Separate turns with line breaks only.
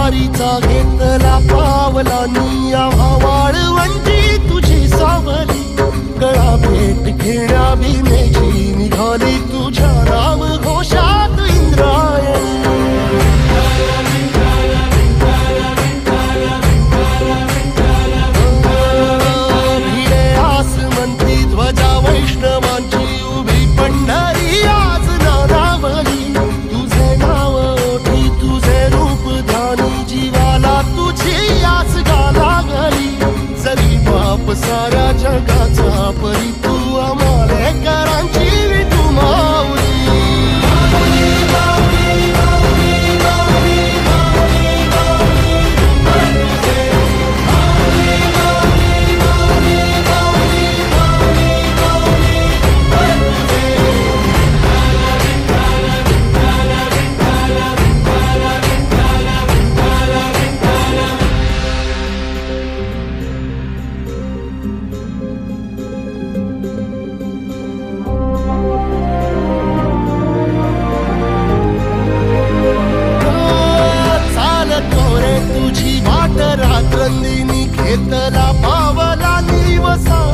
वारीचा घेतला पावला निया वाळवंटी तुझी सावली गळा भेट घेण्या भीमेची निघाली तुझ्या राम घोषात इंद्रायणी भिडे आसमंती ध्वजा वैष्णवांची उभी पंढरी आज नारावली तुझे नाव ओठी तुझे रूप ध्यानी जीवाला तुझी आस गाला गली जरी बाप साऱ्या जगाचा परी तू आमालेकरांची विठू माऊली रात्रंदिनी घेतला पावला निवसा